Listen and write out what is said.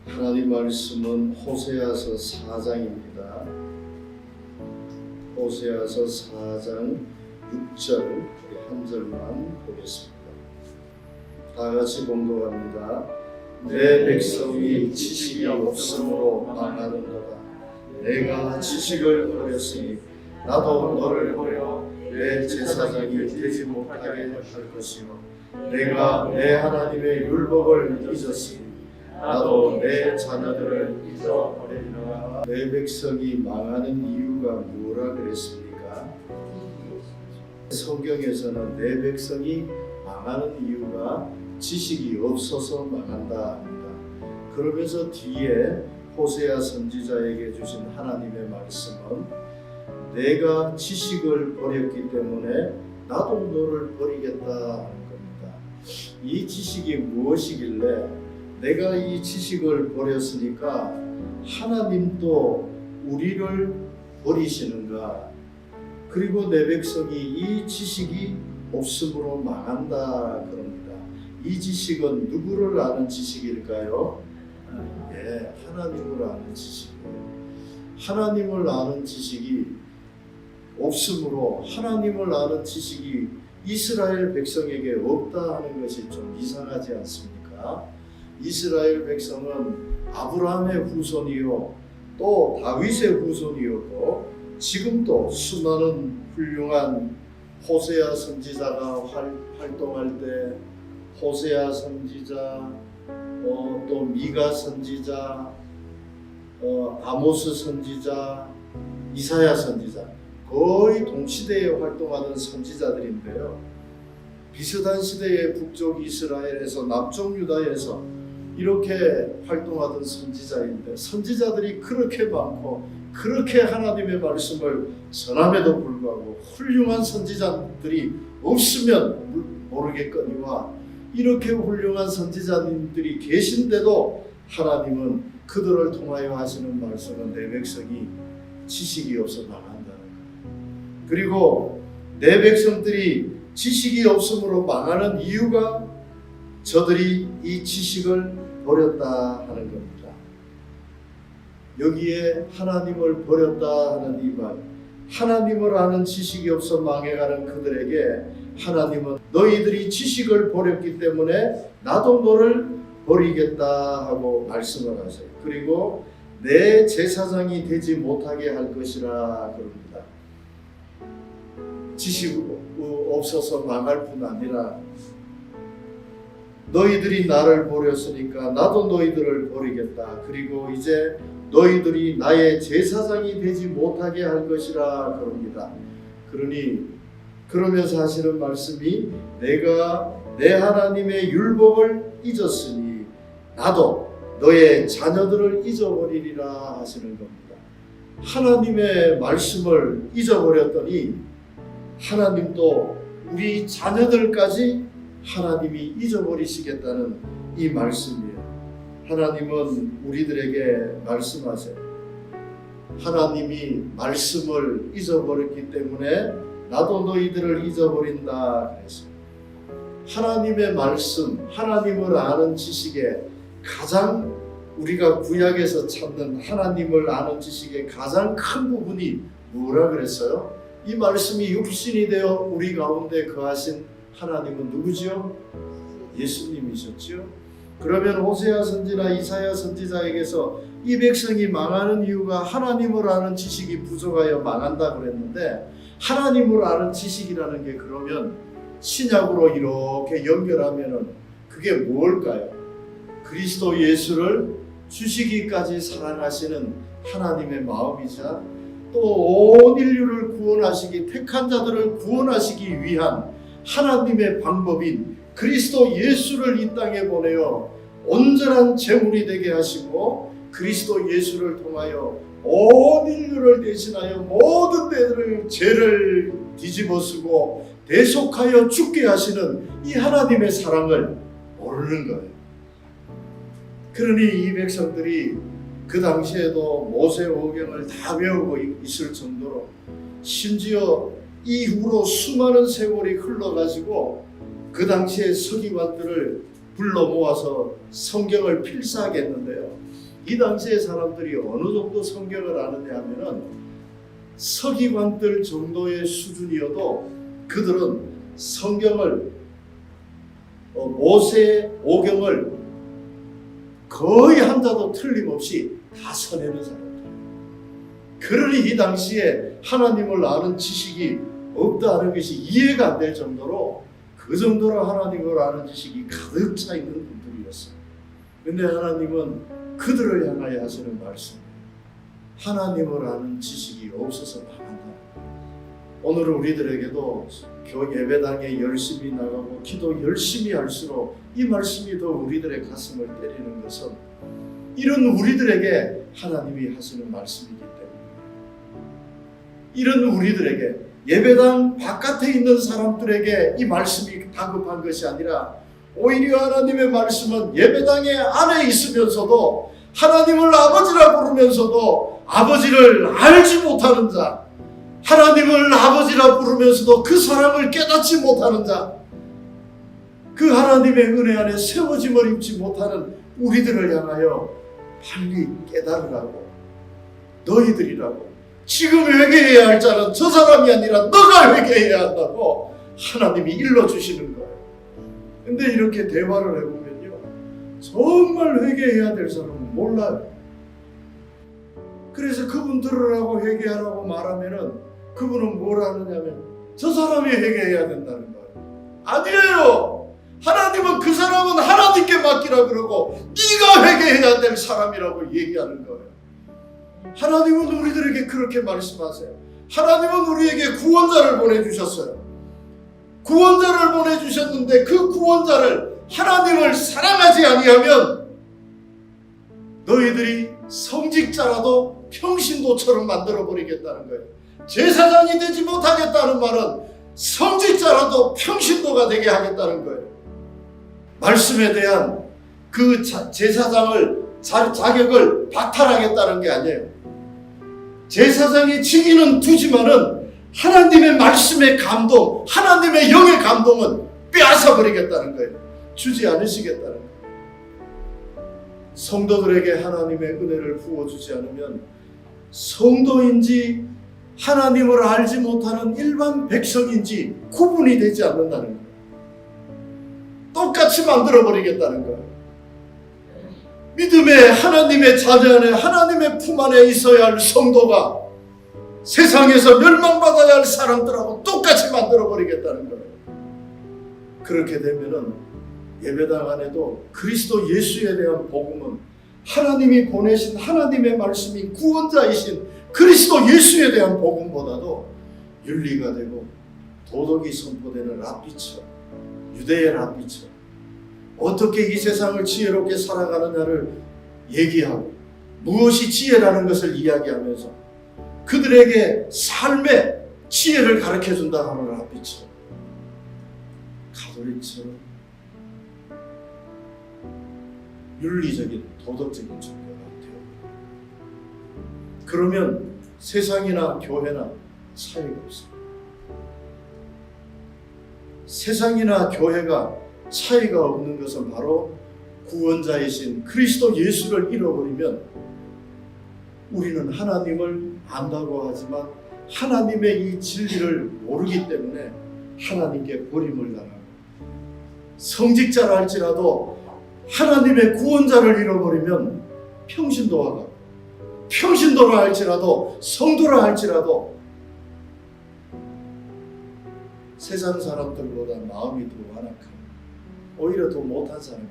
하나님 말씀은 호세아서 4장입니다. 호세아서 4장 6절 한 절만 보겠습니다. 다 같이 봉독합니다. 내 백성이 지식이 없으므로 망하는도다. 내가 지식을 버렸으니 나도 너를 버려 내 제사장이 되지 못하게 할 것이요 내가 내 하나님의 율법을 잊었으니 나도 내 자녀들을 잊어버리리라. 내 백성이 망하는 이유가 뭐라 그랬습니까? 성경에서는 내 백성이 망하는 이유가 지식이 없어서 망한다 합니다. 그러면서 뒤에 호세아 선지자에게 주신 하나님의 말씀은 내가 지식을 버렸기 때문에 나도 너를 버리겠다 하는 겁니다. 이 지식이 무엇이길래 내가 이 지식을 버렸으니까 하나님도 우리를 버리시는가? 그리고 내 백성이 이 지식이 없음으로 망한다 그럽니다. 이 지식은 누구를 아는 지식일까요? 예, 하나님을 아는 지식이에요. 하나님을 아는 지식이 없으므로 하나님을 아는 지식이 이스라엘 백성에게 없다 하는 것이 좀 이상하지 않습니까? 이스라엘 백성은 아브라함의 후손이요 또 다윗의 후손이었고 지금도 수많은 훌륭한 호세아 선지자가 활동할 때 호세아 선지자 또 미가 선지자 아모스 선지자 이사야 선지자 거의 동시대에 활동하던 선지자들인데요. 비슷한 시대의 북쪽 이스라엘에서 남쪽 유다에서 이렇게 활동하던 선지자인데 선지자들이 그렇게 많고 그렇게 하나님의 말씀을 전함에도 불구하고 훌륭한 선지자들이 없으면 모르겠거니와 이렇게 훌륭한 선지자님들이 계신데도 하나님은 그들을 통하여 하시는 말씀은 내 백성이 지식이 없어 망한다는 거예요. 그리고 내 백성들이 지식이 없으므로 망하는 이유가 저들이 이 지식을 버렸다 하는 겁니다. 여기에 하나님을 버렸다 하는 이 말, 하나님을 아는 지식이 없어 망해가는 그들에게 하나님은 너희들이 지식을 버렸기 때문에 나도 너를 버리겠다 하고 말씀을 하세요. 그리고 내 제사장이 되지 못하게 할 것이라 그럽니다. 지식 없어서 망할 뿐 아니라 너희들이 나를 버렸으니까 나도 너희들을 버리겠다. 그리고 이제 너희들이 나의 제사장이 되지 못하게 할 것이라 그럽니다. 그러면서 하시는 말씀이 내가 내 하나님의 율법을 잊었으니 나도 너의 자녀들을 잊어버리리라 하시는 겁니다. 하나님의 말씀을 잊어버렸더니 하나님도 우리 자녀들까지 하나님이 잊어버리시겠다는 이 말씀이에요. 하나님은 우리들에게 말씀하세요. 하나님이 말씀을 잊어버렸기 때문에 나도 너희들을 잊어버린다 그랬어요. 하나님의 말씀, 하나님을 아는 지식에 가장 우리가 구약에서 찾는 하나님을 아는 지식의 가장 큰 부분이 뭐라 그랬어요? 이 말씀이 육신이 되어 우리 가운데 거하신 하나님은 누구지요? 예수님이셨지요. 그러면 호세아 선지나 이사야 선지자에게서 이 백성이 망하는 이유가 하나님을 아는 지식이 부족하여 망한다 그랬는데 하나님을 아는 지식이라는 게 그러면 신약으로 이렇게 연결하면은 그게 뭘까요? 그리스도 예수를 주시기까지 사랑하시는 하나님의 마음이자 또 온 인류를 구원하시기 택한 자들을 구원하시기 위한 하나님의 방법인 그리스도 예수를 이 땅에 보내어 온전한 제물이 되게 하시고 그리스도 예수를 통하여 온 인류를 대신하여 모든 데들을 죄를 뒤집어쓰고 대속하여 죽게 하시는 이 하나님의 사랑을 모르는 거예요. 그러니 이 백성들이 그 당시에도 모세오경을 다 외우고 있을 정도로 심지어 이후로 수많은 세월이 흘러가지고 그 당시에 서기관들을 불러 모아서 성경을 필사하게 했는데요. 이 당시의 사람들이 어느 정도 성경을 아느냐 하면은 서기관들 정도의 수준이어도 그들은 성경을 모세 오경을 거의 한자도 틀림없이 다 써내는 사람들. 그러니 이 당시에 하나님을 아는 지식이 없다는 것이 이해가 안 될 정도로 그 정도로 하나님을 아는 지식이 가득 차 있는 분들이었어요. 근데 하나님은 그들을 향하여 하시는 말씀, 하나님을 아는 지식이 없어서 망한다. 오늘 우리들에게도 예배당에 열심히 나가고 기도 열심히 할수록 이 말씀이 더 우리들의 가슴을 때리는 것은 이런 우리들에게 하나님이 하시는 말씀이기 때문에, 이런 우리들에게, 예배당 바깥에 있는 사람들에게 이 말씀이 다급한 것이 아니라 오히려 하나님의 말씀은 예배당에 안에 있으면서도 하나님을 아버지라 부르면서도 아버지를 알지 못하는 자, 하나님을 아버지라 부르면서도 그 사랑을 깨닫지 못하는 자, 그 하나님의 은혜 안에 세워짐을 입지 못하는 우리들을 향하여 빨리 깨달으라고, 너희들이라고, 지금 회개해야 할 자는 저 사람이 아니라 너가 회개해야 한다고 하나님이 일러주시는 거예요. 근데 이렇게 대화를 해보면요, 정말 회개해야 될 사람은 몰라요. 그래서 그분 들으라고 회개하라고 말하면은 그분은 뭘 하느냐면 저 사람이 회개해야 된다는 거예요. 아니에요. 하나님은 그 사람은 하나님께 맡기라 그러고 네가 회개해야 될 사람이라고 얘기하는 거예요. 하나님은 우리들에게 그렇게 말씀하세요. 하나님은 우리에게 구원자를 보내주셨어요. 구원자를 보내주셨는데 그 구원자를, 하나님을 사랑하지 아니하면 너희들이 성직자라도 평신도처럼 만들어버리겠다는 거예요. 제사장이 되지 못하겠다는 말은 성직자라도 평신도가 되게 하겠다는 거예요. 말씀에 대한 그 제사장을 자격을 박탈하겠다는 게 아니에요. 제사장의 직위는 두지만은 하나님의 말씀의 감동, 하나님의 영의 감동은 빼앗아 버리겠다는 거예요. 주지 않으시겠다는 거예요. 성도들에게 하나님의 은혜를 부어주지 않으면 성도인지 하나님을 알지 못하는 일반 백성인지 구분이 되지 않는다는 거예요. 똑같이 만들어버리겠다는 거예요. 믿음의 하나님의 자녀 안에, 하나님의 품 안에 있어야 할 성도가 세상에서 멸망받아야 할 사람들하고 똑같이 만들어버리겠다는 거예요. 그렇게 되면은 예배당 안에도 그리스도 예수에 대한 복음은 하나님이 보내신 하나님의 말씀이 구원자이신 그리스도 예수에 대한 복음보다도 윤리가 되고 도덕이 선포되는 랍비처럼, 유대의 랍비처럼 어떻게 이 세상을 지혜롭게 살아가느냐를 얘기하고 무엇이 지혜라는 것을 이야기하면서 그들에게 삶의 지혜를 가르쳐준다 하는 랍비처럼, 가톨릭처럼 윤리적인 도덕적인 종교가 되어, 그러면 세상이나 교회나 차이가 없습니다. 세상이나 교회가 차이가 없는 것은 바로 구원자이신 그리스도 예수를 잃어버리면 우리는 하나님을 안다고 하지만 하나님의 이 진리를 모르기 때문에 하나님께 버림을 당하고, 성직자라 할지라도 하나님의 구원자를 잃어버리면 평신도가 가고, 평신도라 할지라도 성도라 할지라도 세상 사람들보다 마음이 더 완악하고 오히려 더 못한 사람이